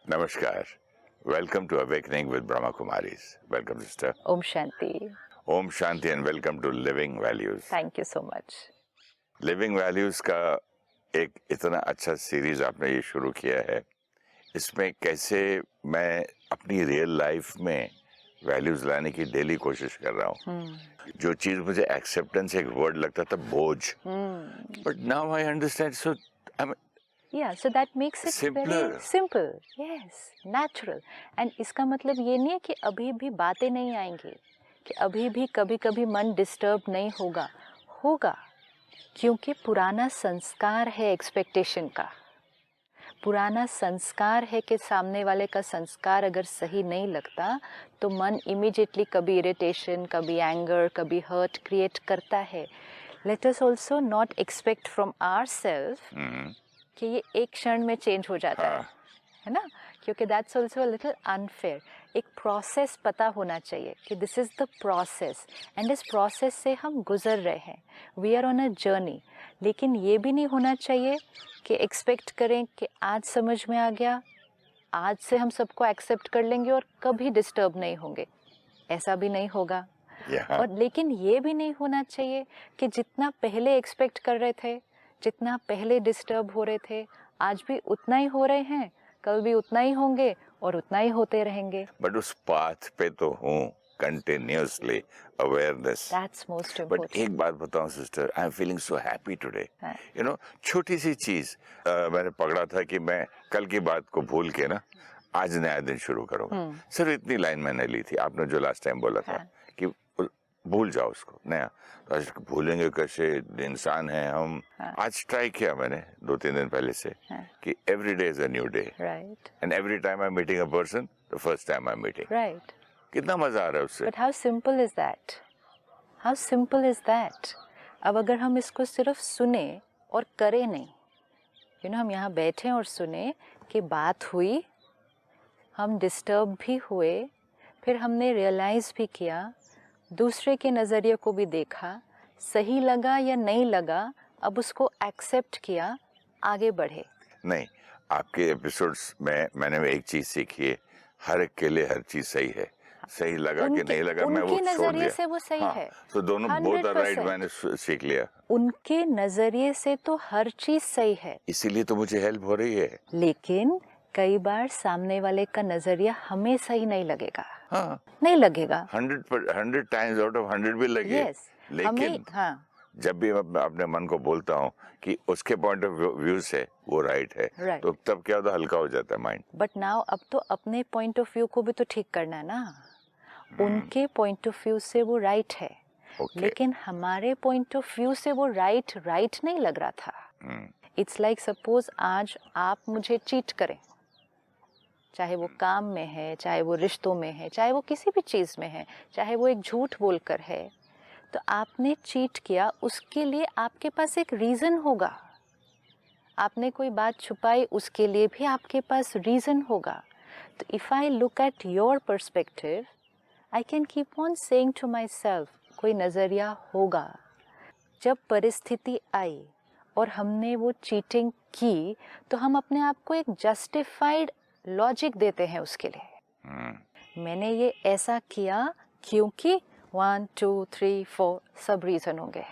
Namaskar. Welcome to Awakening with Brahma Kumaris. Welcome, sister. Om Shanti. Om Shanti and welcome to Living Values. Thank you so much. Living Values का एक इतना अच्छा series आपने ये शुरू किया है, इसमें कैसे मैं अपनी रियल लाइफ में वैल्यूज लाने की डेली कोशिश कर रहा हूँ। जो चीज मुझे एक्सेप्टेंस एक वर्ड लगता था बोझ, but now I understand, so Yeah, so that makes it Simpler. very simple. Yes, natural. And इसका मतलब ये नहीं है कि अभी भी बातें नहीं आएंगी, कि अभी भी कभी कभी मन डिस्टर्ब नहीं होगा, होगा, क्योंकि पुराना संस्कार है एक्सपेक्टेशन का। पुराना संस्कार है कि सामने वाले का संस्कार अगर सही नहीं लगता तो मन इमीडिएटली कभी इरिटेशन, कभी एंगर, कभी हर्ट क्रिएट करता है। Let us also not expect from ourselves कि ये एक क्षण में चेंज हो जाता है ना, क्योंकि दैट्स ऑल्सो लिटिल अनफेयर। एक प्रोसेस पता होना चाहिए कि this is the process and इस प्रोसेस से हम गुजर रहे हैं, we are on a journey. लेकिन ये भी नहीं होना चाहिए कि एक्सपेक्ट करें कि आज समझ में आ गया, आज से हम सबको एक्सेप्ट कर लेंगे और कभी डिस्टर्ब नहीं होंगे, ऐसा भी नहीं होगा। और लेकिन ये भी नहीं होना चाहिए कि जितना पहले एक्सपेक्ट कर रहे थे, जितना पहले डिस्टर्ब हो रहे थे, आज भी उतना ही हो रहे हैं, कल भी उतना ही होंगे और उतना ही होते रहेंगे। बट उस पाथ पे तो हूँ continuously, awareness, that's most important. But एक बात बताऊं sister, I am feeling so happy today. You know, छोटी सी चीज मैंने पकड़ा था कि मैं कल की बात को भूल के ना आज नया दिन शुरू करूंगा। सिर्फ इतनी लाइन मैंने ली थी, आपने जो लास्ट टाइम बोला था कि भूल जाओ उसको नया, तो आज भूलेंगे कैसे, इंसान है हम। आज ट्राई किया मैंने 2-3 दिन पहले से कि every day is a new day, right, and every time I am meeting a person the first time I am meeting, right. कितना मजा आ रहा है उससे। But how simple is that, how simple is that. अब अगर हम इसको सिर्फ सुने और करें नहीं, यू नो, हम यहाँ बैठे और सुने कि बात हुई, हम डिस्टर्ब भी हुए, फिर हमने रियलाइज़ भी किया, दूसरे के नज़रिए को भी देखा, सही लगा या नहीं लगा, अब उसको एक्सेप्ट किया, आगे बढ़े। नहीं, आपके एपिसोड्स में मैंने एक चीज सीखी है, हर एक के लिए हर चीज सही है। सही लगा कि नहीं लगा मैं वो छोड़ दिया। उनके नजरिए से वो सही है, तो दोनों बोथ आर राइट, मैंने सीख लिया। उनके नजरिए से तो हर चीज सही है, इसीलिए तो मुझे हेल्प हो रही है। लेकिन कई बार सामने वाले का नजरिया हमें सही नहीं लगेगा। नहीं लगेगा, 100 टाइम्स आउट ऑफ 100 भी लगे। लेकिन जब भी मैं अपने मन को बोलता हूँ कि उसके पॉइंट ऑफ व्यू से वो राइट है, तो तब क्या होता है, हल्का हो जाता है माइंड। बट नाउ अब तो अपने पॉइंट ऑफ व्यू को भी तो ठीक करना है ना। उनके पॉइंट ऑफ व्यू से वो राइट है, लेकिन हमारे पॉइंट ऑफ व्यू से वो राइट नहीं लग रहा था। इट्स लाइक सपोज आज आप मुझे चीट करें, चाहे वो काम में है, चाहे वो रिश्तों में है, चाहे वो किसी भी चीज़ में है, चाहे वो एक झूठ बोलकर है, तो आपने चीट किया, उसके लिए आपके पास एक रीज़न होगा। आपने कोई बात छुपाई, उसके लिए भी आपके पास रीज़न होगा। तो if I look at your perspective, I can keep on saying to myself, कोई नज़रिया होगा। जब परिस्थिति आई और हमने वो चीटिंग की, तो हम अपने आप को एक जस्टिफाइड लॉजिक देते हैं उसके लिए। मैंने ये ऐसा किया क्योंकि 1 2 3 4 सब रीज़न होंगे,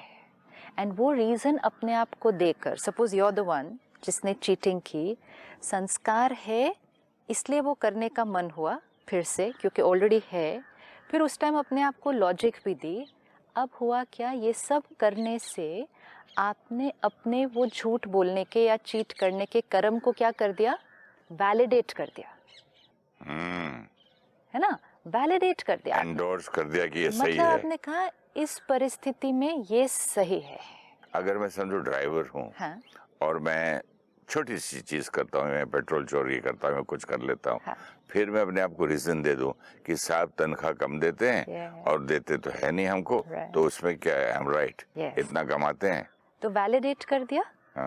एंड वो रीज़न अपने आप को देकर, suppose you are the one जिसने चीटिंग की, संस्कार है इसलिए वो करने का मन हुआ फिर से, क्योंकि ऑलरेडी है, फिर उस टाइम अपने आप को लॉजिक भी दी। अब हुआ क्या, ये सब करने से आपने अपने वो झूठ बोलने के या चीट करने के कर्म को क्या कर दिया, वैलिडेट कर दिया, है ना, वैलिडेट कर दिया, एंडोर्स कर दिया कि ये मतलब सही है। आपने कहा इस परिस्थिति में ये सही है। अगर मैं समझो ड्राइवर हूँ, और मैं छोटी सी चीज करता हूँ, मैं पेट्रोल चोरी करता हूँ, मैं कुछ कर लेता हूँ, फिर मैं अपने आप को रीजन दे दूं कि साहब तनख्वाह कम देते हैं और देते तो है नहीं हमको, तो उसमें क्या है, हम राइट, इतना कमाते हैं, तो वैलिडेट कर दिया।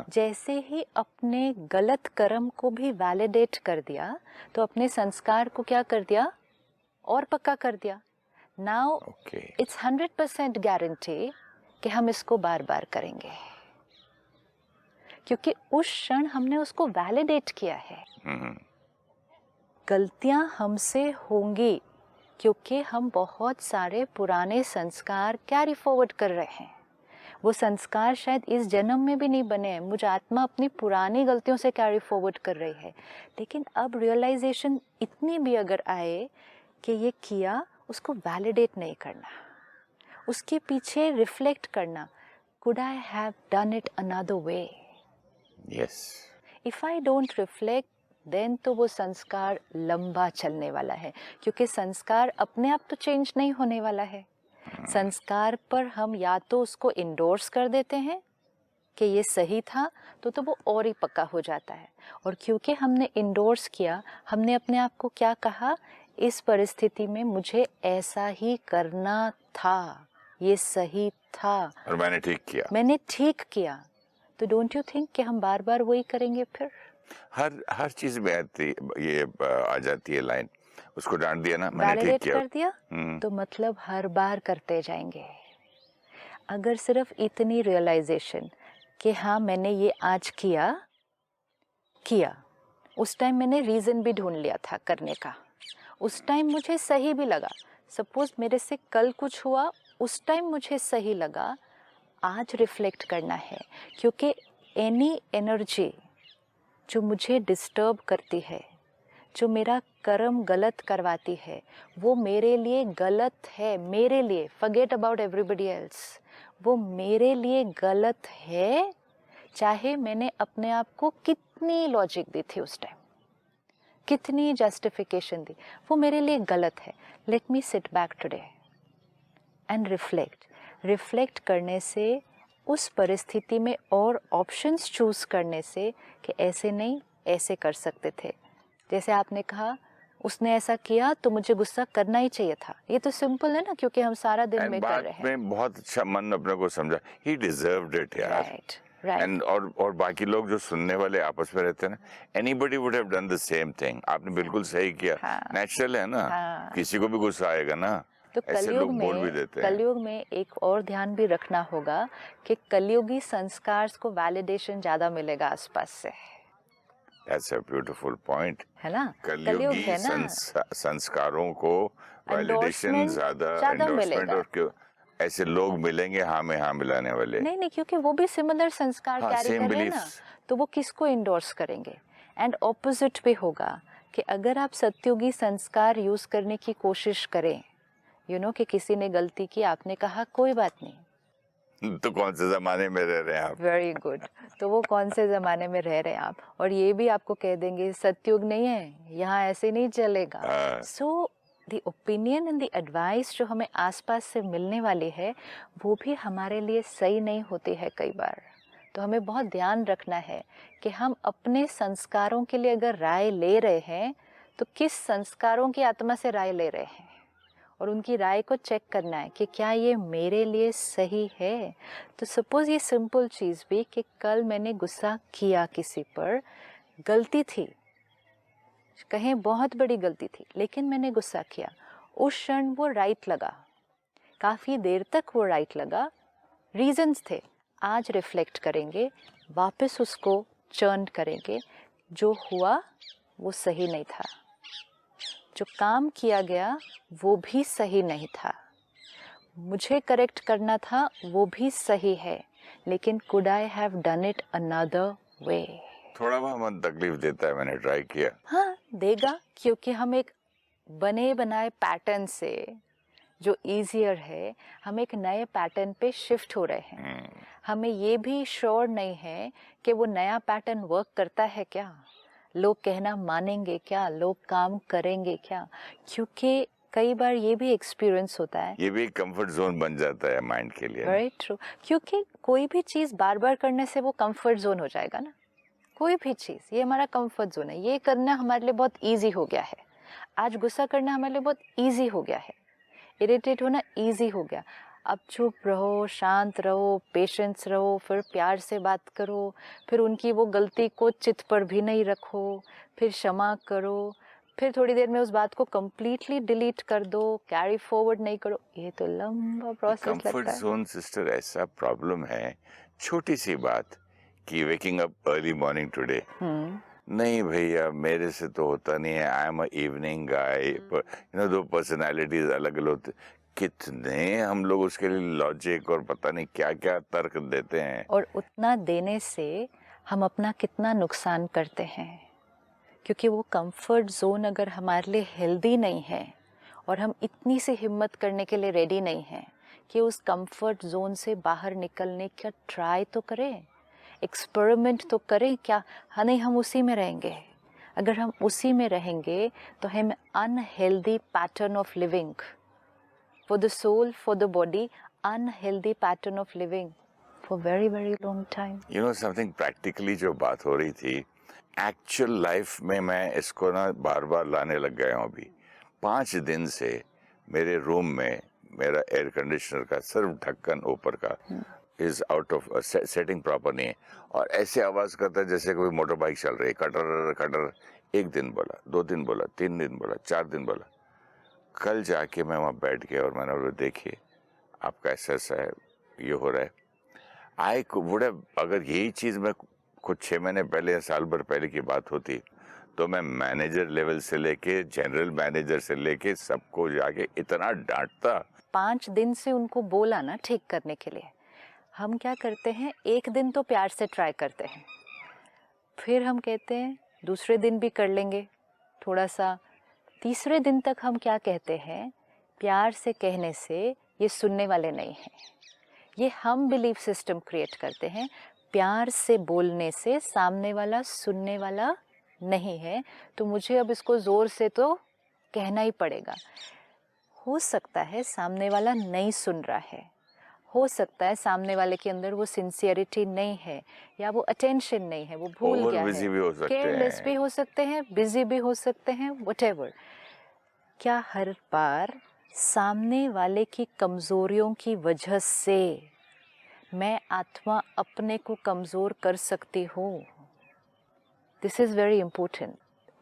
जैसे ही अपने गलत कर्म को भी वैलिडेट कर दिया, तो अपने संस्कार को क्या कर दिया, और पक्का कर दिया। नाउ इट्स 100% गारंटी कि हम इसको बार बार करेंगे, क्योंकि उस क्षण हमने उसको वैलिडेट किया है। गलतियां हमसे होंगी क्योंकि हम बहुत सारे पुराने संस्कार कैरी फॉरवर्ड कर रहे हैं। वो संस्कार शायद इस जन्म में भी नहीं बने हैं, मुझ आत्मा अपनी पुरानी गलतियों से कैरी फॉरवर्ड कर रही है। लेकिन अब रियलाइजेशन इतनी भी अगर आए कि ये किया, उसको वैलिडेट नहीं करना, उसके पीछे रिफ्लेक्ट करना, could I have done it another way. Yes, if I don't reflect then तो वो संस्कार लंबा चलने वाला है, क्योंकि संस्कार अपने आप तो चेंज नहीं होने वाला है। संस्कार पर हम या तो उसको इंडोर्स कर देते हैं कि ये सही था, तो वो और ही पक्का हो जाता है। और क्योंकि हमने इंडोर्स किया, हमने अपने आप को क्या कहा, इस परिस्थिति में मुझे ऐसा ही करना था, ये सही था और मैंने ठीक किया। तो डोंट यू थिंक कि हम बार बार वही करेंगे फिर? हर चीज में ये आ जाती है लाइन, उसको डांट दिया ना, मैंने ठीक वैलिडेट किया। कर दिया तो मतलब हर बार करते जाएंगे। अगर सिर्फ इतनी रियलाइजेशन कि हाँ मैंने ये आज किया, उस टाइम मैंने रीज़न भी ढूंढ लिया था करने का, उस टाइम मुझे सही भी लगा। सपोज मेरे से कल कुछ हुआ, उस टाइम मुझे सही लगा, आज रिफ्लेक्ट करना है, क्योंकि एनी एनर्जी जो मुझे डिस्टर्ब करती है, जो मेरा कर्म गलत करवाती है, वो मेरे लिए गलत है। मेरे लिए, फॉरगेट अबाउट एवरीबॉडी एल्स, वो मेरे लिए गलत है। चाहे मैंने अपने आप को कितनी लॉजिक दी थी उस टाइम, कितनी जस्टिफिकेशन दी, वो मेरे लिए गलत है। Let me sit back today and reflect करने से, उस परिस्थिति में और ऑप्शंस चूज करने से कि ऐसे नहीं, ऐसे कर सकते थे। जैसे आपने कहा, उसने ऐसा किया तो मुझे गुस्सा करना ही चाहिए था। ये तो सिंपल है ना, क्योंकि हम सारा दिन में कर रहे हैं। में बहुत अच्छा मन अपने को समझा, ही डिजर्व्ड इट यार। Right right. एंड और बाकी लोग जो सुनने वाले आपस में रहते हैं ना, anybody would have done the same thing. आपने बिल्कुल सही किया। हाँ, नेचुरल है ना। हाँ। किसी को भी गुस्सा आएगा ना। तो ऐसे लोग बोल भी देते हैं। कलयुग में एक और ध्यान भी रखना होगा कि कलयुगी संस्कार को वैलिडेशन ज्यादा मिलेगा आसपास से। That's a beautiful point. है ना, कलयुग कलयुगी है ना, संस्कारों को वैलिडेशन Endorsement ज्यादा, ज्यादा एंडोर्समेंट, मिलेगा। और क्यों ऐसे लोग मिलेंगे हाँ में हाँ मिलाने वाले। नहीं, क्योंकि वो भी सिमिलर संस्कार हाँ, कैरी same कर रहे हैं ना, beliefs। तो वो किसको इंडोर्स करेंगे। एंड ऑपोजिट भी होगा कि अगर आप सत्युगी संस्कार यूज करने की कोशिश करें, कि किसी ने गलती की, आपने कहा कोई बात नहीं, तो कौन से जमाने में रह रहे हैं आप? वेरी गुड, तो वो कौन से ज़माने में रह रहे हैं आप, और ये भी आपको कह देंगे सतयुग नहीं है, यहाँ ऐसे नहीं चलेगा। So the opinion and the advice जो हमें आसपास से मिलने वाली है, वो भी हमारे लिए सही नहीं होती है कई बार। तो हमें बहुत ध्यान रखना है कि हम अपने संस्कारों के लिए अगर राय ले रहे हैं, तो किस संस्कारों की आत्मा से राय ले रहे हैं, और उनकी राय को चेक करना है कि क्या ये मेरे लिए सही है। तो सपोज ये सिंपल चीज़ भी कि कल मैंने गुस्सा किया किसी पर, गलती थी, कहें बहुत बड़ी गलती थी, लेकिन मैंने गुस्सा किया, उस क्षण वो राइट लगा, काफ़ी देर तक वो राइट लगा, रीजंस थे। आज रिफ्लेक्ट करेंगे, वापस उसको चर्न करेंगे, जो हुआ वो सही नहीं था, जो काम किया गया वो भी सही नहीं था, मुझे करेक्ट करना था वो भी सही है, लेकिन could I have done it another वे। थोड़ा बहुत मन तकलीफ देता है, मैंने ट्राई किया। हाँ देगा, क्योंकि हम एक बने बनाए पैटर्न से जो ईजियर है, हम एक नए पैटर्न पे शिफ्ट हो रहे हैं। हमें ये भी श्योर नहीं है कि वो नया पैटर्न वर्क करता है क्या, लोग कहना मानेंगे क्या, लोग काम करेंगे क्या, क्योंकि कई बार ये भी एक्सपीरियंस होता है, ये भी एक कंफर्ट जोन बन जाता है माइंड के लिए। वेरी ट्रू, क्योंकि कोई भी चीज़ बार बार करने से वो कंफर्ट जोन हो जाएगा ना। कोई भी चीज़, ये हमारा कंफर्ट जोन है, ये करना हमारे लिए बहुत ईजी हो गया है। आज गुस्सा करना हमारे लिए बहुत ईजी हो गया है, इरिटेट होना ईजी हो गया। अब चुप रहो, शांत रहो, पेशेंस रहो, फिर प्यार से बात करो, फिर उनकी वो गलती को चित्त पर भी नहीं रखो, फिर क्षमा करो, फिर थोड़ी देर में उस बात को कम्प्लीटली डिलीट कर दो, कैरी फॉरवर्ड नहीं करो। ये तो लंबा प्रोसेस लगता है। कंफर्ट जोन सिस्टर ऐसा प्रॉब्लम है, छोटी सी बात कि waking up early morning today, नहीं भैया, मेरे से तो होता नहीं है। आई एम अ इवनिंग गाय, दो पर्सनालिटीज अलग अलग होते। कितने हम लोग उसके लिए लॉजिक और पता नहीं क्या क्या तर्क देते हैं। और उतना देने से हम अपना कितना नुकसान करते हैं, क्योंकि वो कंफर्ट जोन अगर हमारे लिए हेल्दी नहीं है और हम इतनी सी हिम्मत करने के लिए रेडी नहीं हैं कि उस कंफर्ट जोन से बाहर निकलने का ट्राई तो करें, एक्सपेरिमेंट तो करें। क्या हाँ, नहीं हम उसी में रहेंगे। अगर हम उसी में रहेंगे तो हम unhealthy pattern of living for the soul, for the body, unhealthy pattern of living for very very long time. You know something, practically जो बात हो रही थी, एक्चुअल लाइफ में मैं इसको ना बार बार लाने लग गया हूँ। अभी 5 दिन से मेरे रूम में मेरा एयर कंडीशनर का सिर्फ ढक्कन ऊपर का is out of setting proper नहीं है, और ऐसे आवाज करता है जैसे कोई मोटर बाइक चल रही है, कटर कटर। 1 दिन बोला, 2 दिन बोला, 3 दिन बोला, 4 दिन बोला। कल जाके मैं वहाँ बैठ गया और मैंने बोला देखिए आपका ऐसा है, ये हो रहा है। आई वुड हैव, अगर यही चीज मैं कुछ 6 महीने पहले या साल भर पहले की बात होती तो मैं मैनेजर लेवल से लेके जनरल मैनेजर से लेके सबको जाके इतना डांटता। 5 दिन से उनको बोला ना ठीक करने के लिए। हम क्या करते हैं, एक दिन तो प्यार से ट्राई करते हैं, फिर हम कहते हैं दूसरे दिन भी कर लेंगे थोड़ा सा, तीसरे दिन तक हम क्या कहते हैं, प्यार से कहने से ये सुनने वाले नहीं हैं। ये हम बिलीफ सिस्टम क्रिएट करते हैं, प्यार से बोलने से सामने वाला सुनने वाला नहीं है, तो मुझे अब इसको ज़ोर से तो कहना ही पड़ेगा। हो सकता है सामने वाला नहीं सुन रहा है, हो सकता है सामने वाले के अंदर वो सिंसियरिटी नहीं है, या वो अटेंशन नहीं है, वो भूल गया है, केयरलेस भी हो सकते हैं, बिजी भी हो सकते हैं, व्हाटएवर। क्या हर बार सामने वाले की कमज़ोरियों की वजह से मैं आत्मा अपने को कमज़ोर कर सकती हूँ? This is very important.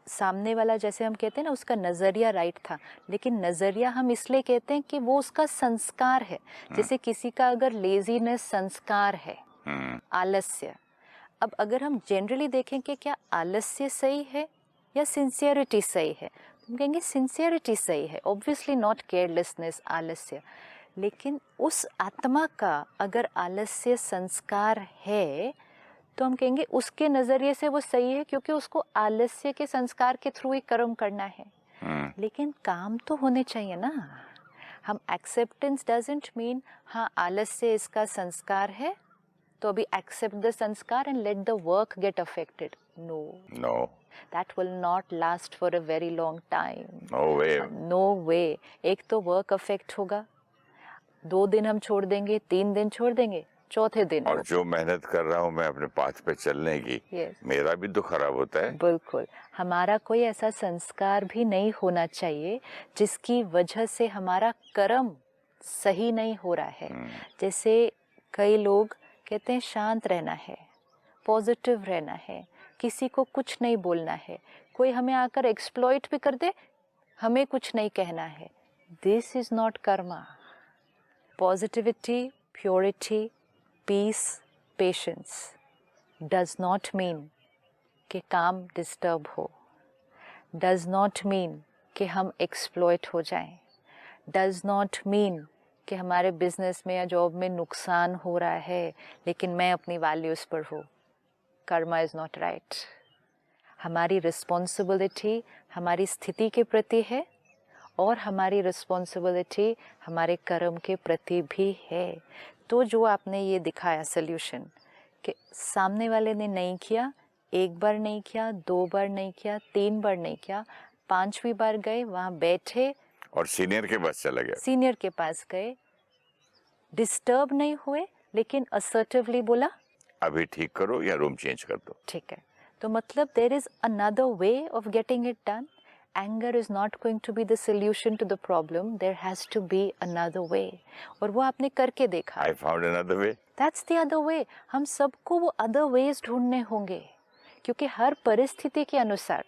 सामने वाला, जैसे हम कहते हैं ना, उसका नज़रिया राइट था, लेकिन नज़रिया हम इसलिए कहते हैं कि वो उसका संस्कार है। जैसे किसी का अगर लेजीनेस संस्कार है, आलस्य। अब अगर हम जनरली देखें कि क्या आलस्य सही है या सिंसियरिटी सही है, हम कहेंगे सिंसियरिटी सही है, ऑब्वियसली नॉट केयरलेसनेस, आलस्य। लेकिन उस आत्मा का अगर आलस्य संस्कार है तो हम कहेंगे उसके नज़रिए से वो सही है, क्योंकि उसको आलस्य के संस्कार के थ्रू ही कर्म करना है। लेकिन काम तो होने चाहिए ना। हम एक्सेप्टेंस डजंट मीन हाँ आलस्य इसका संस्कार है तो अभी एक्सेप्ट द संस्कार and let the work get affected. No, that will not last for a very long time. No way. एक तो वर्क अफेक्ट होगा, 2 दिन हम छोड़ देंगे, 3 दिन छोड़ देंगे, चौथे दिन और जो मेहनत कर रहा हूँ मैं अपने पाथ पे चलने की, मेरा भी तो खराब होता है। बिल्कुल। हमारा कोई ऐसा संस्कार भी नहीं होना चाहिए जिसकी वजह से हमारा कर्म सही नहीं हो रहा है। जैसे कई लोग कहते हैं शांत रहना है, पॉजिटिव रहना है, किसी को कुछ नहीं बोलना है, कोई हमें आकर एक्सप्लॉइट भी कर दे, हमें कुछ नहीं कहना है। This is not karma. Positivity, purity, peace, patience does not mean कि काम डिस्टर्ब हो, डज नॉट मीन कि हम एक्सप्लॉइट हो जाएं, डज नॉट मीन कि हमारे बिजनेस में या जॉब में नुकसान हो रहा है लेकिन मैं अपनी वैल्यूज़ पर हूँ। Karma is not right. हमारी रिस्पॉन्सिबिलिटी हमारी स्थिति के प्रति है और हमारी रिस्पॉन्सिबिलिटी हमारे कर्म के प्रति भी है। तो जो आपने ये दिखाया सल्यूशन कि सामने वाले ने नहीं किया, 1 बार नहीं किया, 2 बार नहीं किया, 3 बार नहीं किया, 5वीं बार गए, वहाँ बैठे और सीनियर के पास चला गया, सीनियर के पास गए, डिस्टर्ब नहीं हुए, लेकिन असर्टिवली बोला अभी ठीक करो या रूम चेंज कर दो। ठीक है। तो मतलब there is another way of getting it done. Anger is not going to be the solution to the problem, there has to be another way. और वो आपने करके देखा। I found another way, that's the other way. हम सबको वो other ways ढूंढने होंगे, क्योंकि हर परिस्थिति के अनुसार,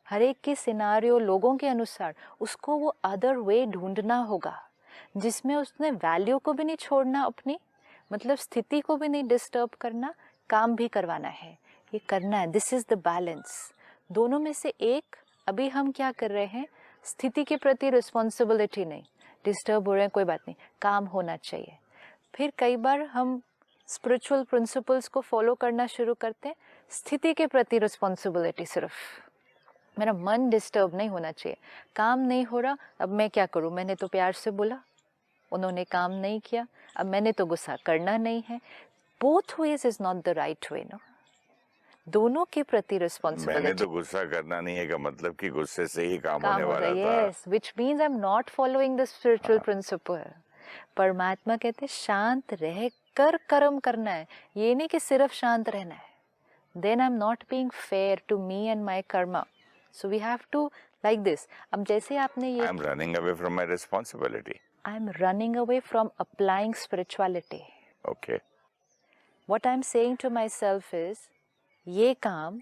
हर एक के सिनारियो, लोगों के अनुसार उसको वो अदर वे ढूंढना होगा जिसमें उसने वैल्यू को भी नहीं छोड़ना अपनी, मतलब स्थिति को भी नहीं डिस्टर्ब करना, काम भी करवाना है। ये करना है, दिस इज द बैलेंस। दोनों में से एक, अभी हम क्या कर रहे हैं, स्थिति के प्रति रिस्पॉन्सिबिलिटी नहीं, डिस्टर्ब हो रहे हैं कोई बात नहीं, काम होना चाहिए। फिर कई बार हम स्पिरिचुअल प्रिंसिपल्स को फॉलो करना शुरू करते हैं, स्थिति के प्रति रिस्पॉन्सिबिलिटी, सिर्फ मेरा मन डिस्टर्ब नहीं होना चाहिए, काम नहीं हो रहा, अब मैं क्या करूं, मैंने तो प्यार से बोला, उन्होंने काम नहीं किया, अब मैंने तो गुस्सा करना नहीं है। Both ways is not the right way, no. दोनों के प्रति मैंने रिस्पॉन्सिबिलिटी। तो गुस्सा करना नहीं है का मतलब कि गुस्से से ही काम काम होने हो वाला रहा था। है, yes, which means I am not following the spiritual principle. परमात्मा कहते हैं शांत रह कर कर्म करना है, ये नहीं कि सिर्फ शांत रहना है। Then I am not being fair to me and my karma, so we have to like this. अब जैसे आपने ये, I am running away from my responsibility. I am running away from applying spirituality. Okay, what I am saying to myself is, ये काम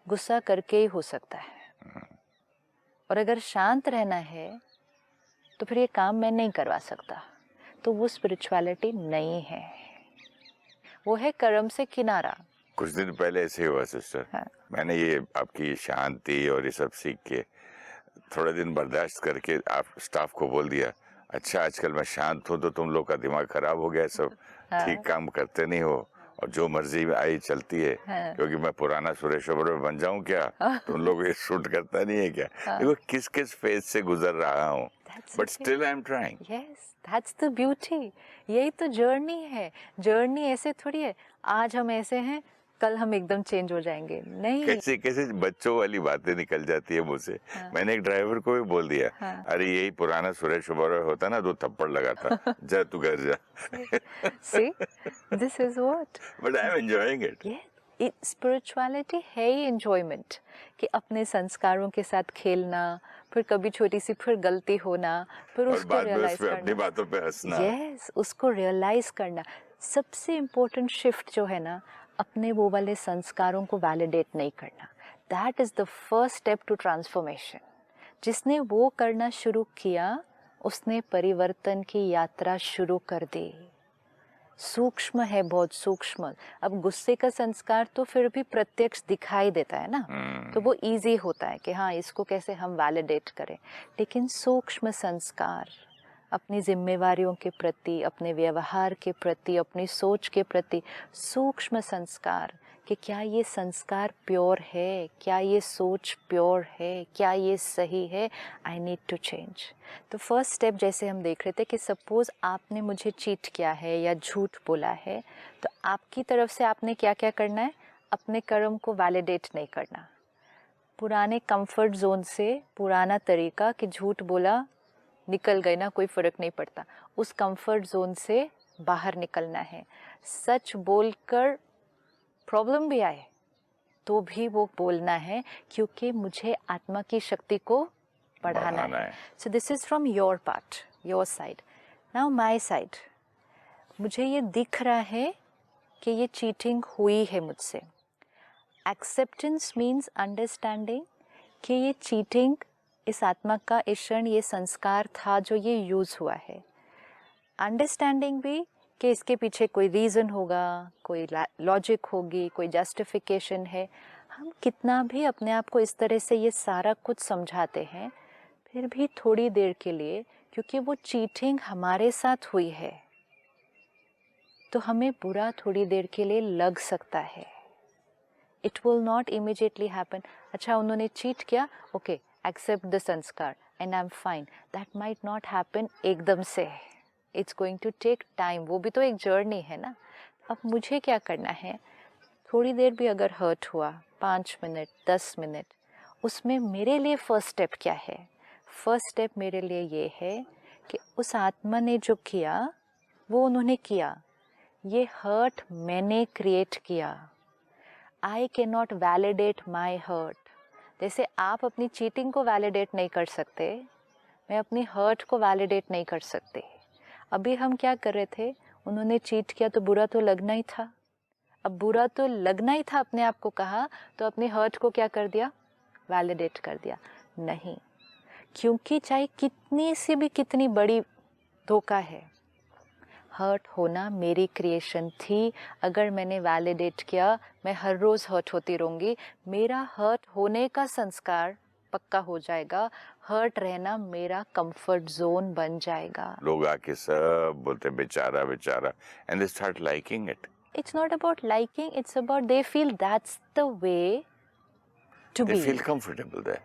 गुस्सा करके ही हो सकता है, और अगर शांत रहना है तो फिर ये काम मैं नहीं करवा सकता, तो वो स्पिरिचुअलिटी नहीं है, वो है कर्म से किनारा। कुछ दिन पहले ऐसे ही हुआ सिस्टर। हाँ। मैंने ये आपकी शांति और ये सब सीख के थोड़े दिन बर्दाश्त करके आप स्टाफ को बोल दिया, अच्छा आजकल मैं शांत हूँ तो तुम लोग का दिमाग खराब हो गया, सब हाँ। ठीक काम करते नहीं हो और जो मर्जी आई चलती है। हाँ। क्योंकि मैं पुराना सुरेश ओबेरॉय बन जाऊं क्या, तुम लोग ये शूट करता नहीं है क्या। देखो किस किस फेज से गुजर रहा हूँ, but still I am trying. Yes, that's the beauty. यही तो जर्नी है। जर्नी ऐसे थोड़ी है आज हम ऐसे हैं कल हम एकदम चेंज हो जाएंगे, नहीं। कैसे कैसे बच्चों वाली बातें निकल जाती है मुझसे। हाँ। मैंने एक ड्राइवर को भी बोल दिया, हाँ। अरे यही पुराना सुरेश ओबेरॉय होता ना, 2 थप्पड़ लगाता, जा तू घर जा। See, this is what, but I am enjoying it. ये स्पिरिचुअलिटी है ही एंजॉयमेंट, कि अपने संस्कारों के साथ खेलना, फिर कभी छोटी सी फिर गलती होना, फिर और उसको बाद में उस रियलाइज पे अपनी करना। बातों पे हंसना। यस, उसको रियलाइज करना। सबसे इम्पोर्टेंट शिफ्ट जो है ना, अपने वो वाले संस्कारों को वैलिडेट नहीं करना। That is the first step to transformation. जिसने वो करना शुरू किया उसने परिवर्तन की यात्रा शुरू कर दी। सूक्ष्म है, बहुत सूक्ष्म। अब गुस्से का संस्कार तो फिर भी प्रत्यक्ष दिखाई देता है ना, तो वो इजी होता है कि हाँ इसको कैसे हम वैलिडेट करें। लेकिन सूक्ष्म संस्कार, अपनी जिम्मेवारियों के प्रति, अपने व्यवहार के प्रति, अपनी सोच के प्रति सूक्ष्म संस्कार, कि क्या ये संस्कार प्योर है, क्या ये सोच प्योर है, क्या ये सही है, आई नीड टू चेंज। तो फर्स्ट स्टेप जैसे हम देख रहे थे कि सपोज आपने मुझे चीट किया है या झूठ बोला है, तो आपकी तरफ से आपने क्या क्या करना है, अपने कर्म को वैलिडेट नहीं करना। पुराने कंफर्ट जोन से, पुराना तरीका कि झूठ बोला निकल गए ना, कोई फर्क नहीं पड़ता, उस कंफर्ट जोन से बाहर निकलना है। सच बोलकर प्रॉब्लम भी आए तो भी वो बोलना है, क्योंकि मुझे आत्मा की शक्ति को बढ़ाना है। So this is from your part, your side. Now my side, मुझे ये दिख रहा है कि ये चीटिंग हुई है मुझसे। एक्सेप्टेंस मीन्स अंडरस्टैंडिंग कि ये चीटिंग इस आत्मा का इस क्षण ये संस्कार था जो ये यूज हुआ है। अंडरस्टैंडिंग भी कि इसके पीछे कोई रीज़न होगा, कोई लॉजिक होगी, कोई जस्टिफिकेशन है। हम कितना भी अपने आप को इस तरह से ये सारा कुछ समझाते हैं, फिर भी थोड़ी देर के लिए, क्योंकि वो चीटिंग हमारे साथ हुई है, तो हमें बुरा थोड़ी देर के लिए लग सकता है। It will not immediately happen. अच्छा उन्होंने चीट किया, ओके एक्सेप्ट द संस्कार and I am fine. That might not happen एकदम से, it's going to take time. वो भी तो एक जर्नी है ना। अब मुझे क्या करना है, थोड़ी देर भी अगर हर्ट हुआ, 5 मिनट 10 मिनट, उसमें मेरे लिए फर्स्ट स्टेप क्या है? फर्स्ट स्टेप मेरे लिए ये है कि उस आत्मा ने जो किया वो उन्होंने किया, ये हर्ट मैंने क्रिएट किया। I can not validate my hurt. जैसे आप अपनी चीटिंग को वैलिडेट नहीं कर सकते, मैं अपनी हर्ट को वैलिडेट नहीं कर सकते। अभी हम क्या कर रहे थे, उन्होंने चीट किया तो बुरा तो लगना ही था। अब बुरा तो लगना ही था, अपने आप को कहा, तो अपनी हर्ट को क्या कर दिया, वैलिडेट कर दिया। नहीं, क्योंकि चाहे कितनी सी भी कितनी बड़ी धोखा है, हर्ट होना मेरी क्रिएशन थी, अगर मैंने वैलिडेट किया मैं हर रोज़ हर्ट होती रहूँगी, मेरा हर्ट होने का संस्कार पक्का हो जाएगा, हर्ट रहना मेरा कंफर्ट जोन बन जाएगा। लोग आके सब बोलते हैं बेचारा बेचारा, and they start liking it. It's not about liking, it's about they feel that's the way to They be. feel comfortable there.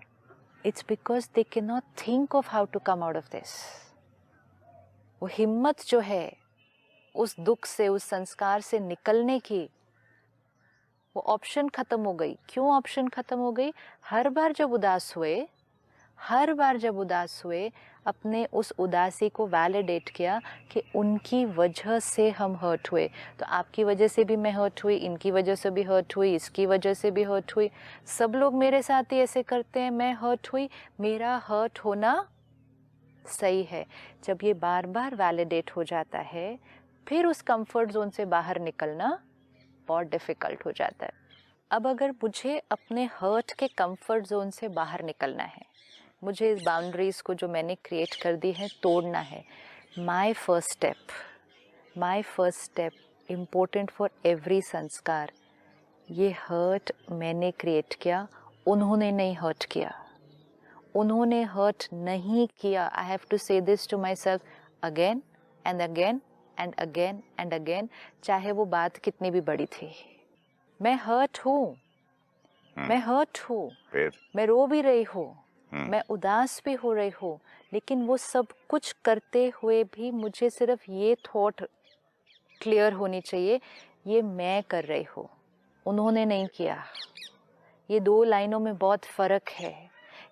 It's because they cannot think of how to come out of this. वो हिम्मत जो है उस दुख से, उस संस्कार से निकलने की, वो ऑप्शन खत्म हो गई। क्यों ऑप्शन खत्म हो गई? हर बार जब उदास हुए अपने उस उदासी को वैलिडेट किया कि उनकी वजह से हम हर्ट हुए, तो आपकी वजह से भी मैं हर्ट हुई, इनकी वजह से भी हर्ट हुई, इसकी वजह से भी हर्ट हुई, सब लोग मेरे साथ ही ऐसे करते हैं, मैं हर्ट हुई, मेरा हर्ट होना सही है। जब ये बार बार वैलिडेट हो जाता है, फिर उस कंफर्ट जोन से बाहर निकलना बहुत डिफ़िकल्ट हो जाता है। अब अगर मुझे अपने हर्ट के कंफर्ट जोन से बाहर निकलना है, मुझे इस बाउंड्रीज़ को जो मैंने क्रिएट कर दी है तोड़ना है, my first step important for every संस्कार, ये हर्ट मैंने क्रिएट किया, उन्होंने नहीं हर्ट किया, उन्होंने हर्ट नहीं किया। I have to say this to myself again and again and again and again, चाहे वो बात कितनी भी बड़ी थी। मैं हर्ट हूँ, मैं रो भी रही हूँ, मैं उदास भी हो रही हूँ, लेकिन वो सब कुछ करते हुए भी मुझे सिर्फ ये थॉट क्लियर होनी चाहिए, ये मैं कर रही हूँ, उन्होंने नहीं किया। ये दो लाइनों में बहुत फ़र्क है।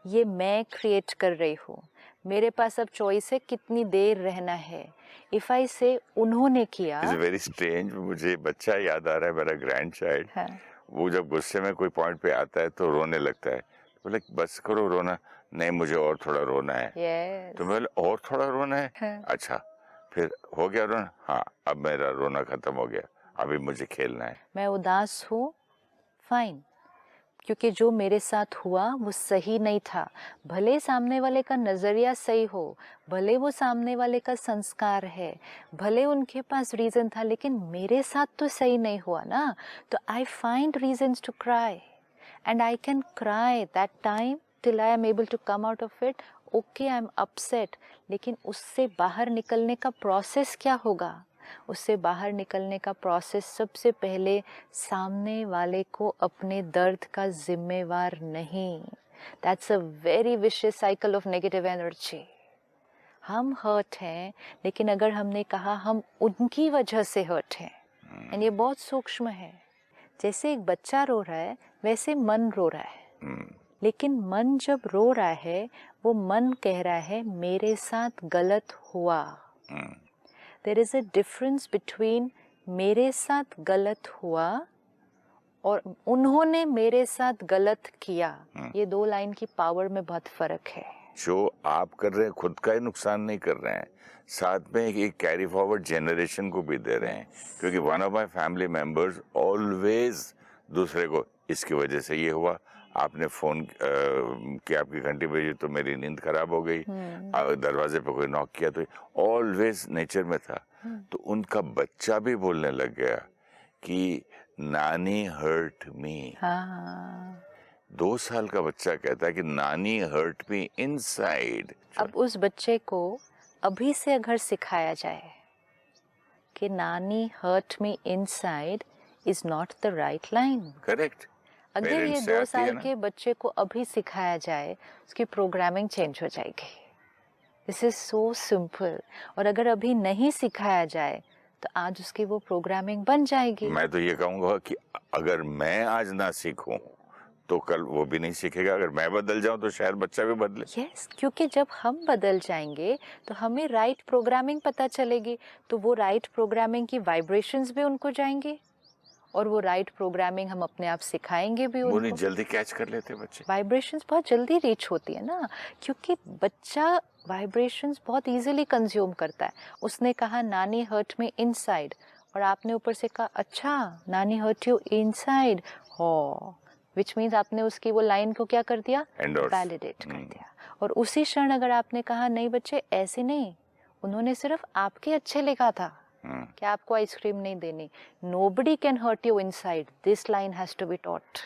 ये मैं क्रिएट कर रही हूँ, मेरे पास अब चॉइस है कितनी देर रहना है। इफ़ आई से उन्होंने किया, इट्स वेरी स्ट्रेंज, मुझे बच्चा याद आ रहा है, मेरा ग्रैंड चाइल्ड। हाँ, वो जब गुस्से में कोई पॉइंट पे आता है तो रोने लगता है, बोले बस करो रोना, नहीं मुझे और थोड़ा रोना है। yes, तो मैं बोले और थोड़ा रोना है, हाँ। अच्छा फिर हो गया रोना, हाँ अब मेरा रोना खत्म हो गया, अभी मुझे खेलना है। मैं उदास हूँ, फाइन, क्योंकि जो मेरे साथ हुआ वो सही नहीं था। भले सामने वाले का नज़रिया सही हो, भले वो सामने वाले का संस्कार है, भले उनके पास रीज़न था, लेकिन मेरे साथ तो सही नहीं हुआ ना। तो I find reasons to cry and I can cry that time till I am able to come out of it. Okay, I am upset, लेकिन उससे बाहर निकलने का प्रोसेस क्या होगा? उससे बाहर निकलने का प्रोसेस सबसे पहले सामने वाले को अपने दर्द का जिम्मेवार नहीं। That's a very vicious cycle of negative energy. हम हर्ट हैं, लेकिन अगर हमने कहा हम उनकी वजह से हर्ट हैं, एंड ये बहुत सूक्ष्म है। जैसे एक बच्चा रो रहा है, वैसे मन रो रहा है, लेकिन मन जब रो रहा है, वो मन कह रहा है मेरे साथ गलत हुआ। There is a difference between मेरे साथ गलत हुआ और उन्होंने मेरे साथ गलत किया। ये दो लाइन की पावर में बहुत फर्क है। जो आप कर रहे हैं खुद का ही नुकसान नहीं कर रहे हैं, साथ में एक कैरी फॉरवर्ड जनरेशन को भी दे रहे हैं, क्योंकि one of my family members always दूसरे को इसकी वजह से ये हुआ, आपने फोन किया, आपकी घंटी बजी तो मेरी नींद खराब हो गई, दरवाजे पे कोई नॉक किया, तो ऑलवेज नेचर में था। तो उनका बच्चा भी बोलने लग गया कि नानी हर्ट मी। हाँ। 2 साल का बच्चा कहता है कि नानी हर्ट मी इनसाइड। अब उस बच्चे को अभी से अगर सिखाया जाए कि नानी hurt me inside is not the right line, correct. अगर ये 2 साल के बच्चे को अभी सिखाया जाए, उसकी प्रोग्रामिंग चेंज हो जाएगी। This is so simple. और अगर अभी नहीं सिखाया जाए तो आज उसकी वो प्रोग्रामिंग बन जाएगी। मैं तो ये कहूंगा कि अगर मैं आज ना सीखूं तो कल वो भी नहीं सीखेगा, अगर मैं बदल जाऊं तो शायद बच्चा भी बदले। यस, क्योंकि जब हम बदल जाएंगे तो हमें राइट प्रोग्रामिंग पता चलेगी, तो वो राइट प्रोग्रामिंग की वाइब्रेशंस भी उनको जाएंगी और वो राइट प्रोग्रामिंग हम अपने आप सिखाएंगे भी वो नहीं उनको। जल्दी कैच कर लेते बच्चे, वाइब्रेशंस बहुत जल्दी रीच होती है ना, क्योंकि बच्चा वाइब्रेशंस बहुत इजीली कंज्यूम करता है। उसने कहा नानी हर्ट मी इनसाइड, और आपने ऊपर से कहा अच्छा नानी हर्ट यू इनसाइड, हो विच मीन्स आपने उसकी वो लाइन को क्या कर दिया, वैलिडेट कर दिया। और उसी क्षण अगर आपने कहा नहीं बच्चे ऐसे नहीं, उन्होंने सिर्फ आपके अच्छे लिखा था, कि आपको आइसक्रीम नहीं देनी. Nobody can hurt you inside. This line has to be taught.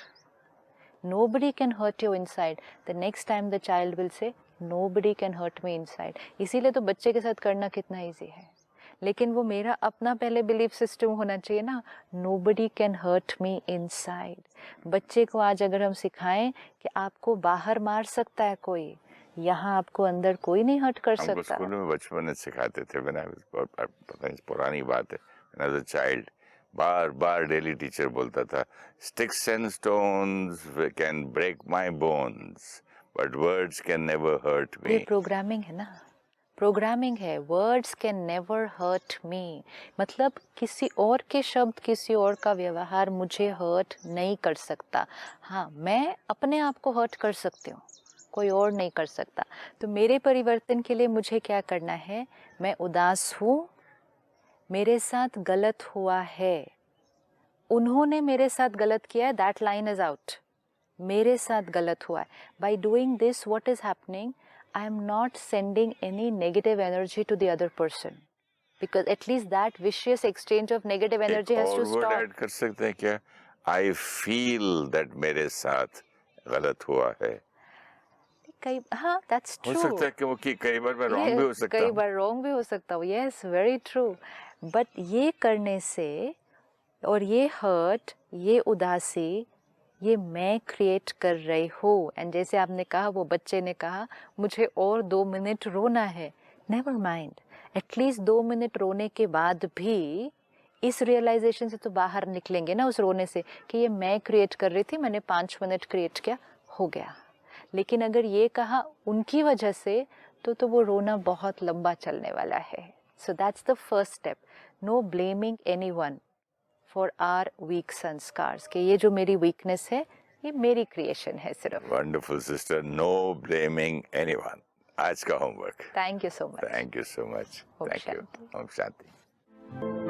Nobody can hurt you inside. The next time the child will say, nobody can hurt me inside. इसीलिए तो बच्चे के साथ करना कितना इजी है. लेकिन वो मेरा अपना पहले बिलीफ सिस्टम होना चाहिए ना. Nobody can hurt me inside. बच्चे को आज अगर हम सिखाएं कि आपको बाहर मार सकता है कोई, यहाँ आपको अंदर कोई नहीं हर्ट कर हमको सकता. स्कूल में बचपन में सिखाते थे. पता नहीं पुरानी बात है. When I was a child, bar bar daily teacher बोलता था, sticks and stones can break my bones, but words can never hurt ये me. प्रोग्रामिंग है ना. प्रोग्रामिंग है. Words can never hurt me. मतलब किसी और के शब्द, किसी और का व्यवहार मुझे हर्ट नहीं कर सकता. हाँ, मैं अपने आप को हर्ट कर सकती हूँ, कोई और नहीं कर सकता. तो मेरे परिवर्तन के लिए मुझे क्या करना है? मैं उदास हूँ, मेरे साथ गलत हुआ है, उन्होंने मेरे साथ गलत किया है, दैट लाइन इज आउट. मेरे साथ गलत हुआ है. By doing this what is happening? I am not sending any negative energy to the other person, because at least that vicious exchange of negative energy has to एक और word stop. Add कर सकते हैं क्या? I feel that मेरे साथ गलत हुआ है. कई, हाँ, that's हो true. सकता है क्योंकि कई बार मैं रॉन्ग भी हो सकता कई हूँ. बार रॉन्ग भी हो सकता हूँ. Yes, very true. But ये करने से और ये हर्ट, ये उदासी, ये मैं क्रिएट कर रही हूँ. एंड जैसे आपने कहा, वो बच्चे ने कहा मुझे और 2 मिनट रोना है. नेवर माइंड, एटलीस्ट 2 मिनट रोने के बाद भी इस रियलाइजेशन से तो बाहर निकलेंगे ना, उस रोने से, कि ये मैं क्रिएट कर रही थी, मैंने 5 मिनट क्रिएट किया, हो गया. लेकिन अगर ये कहा उनकी वजह से, तो वो रोना बहुत लंबा चलने वाला है. So that's the first step. No blaming anyone for our weak संस्कार्स, कि ये जो मेरी वीकनेस है ये मेरी क्रिएशन है सिर्फ. Wonderful sister. No blaming anyone. आज का homework. Thank you so much. Thank you so much. Om thank you. Shanti. Om Shanti.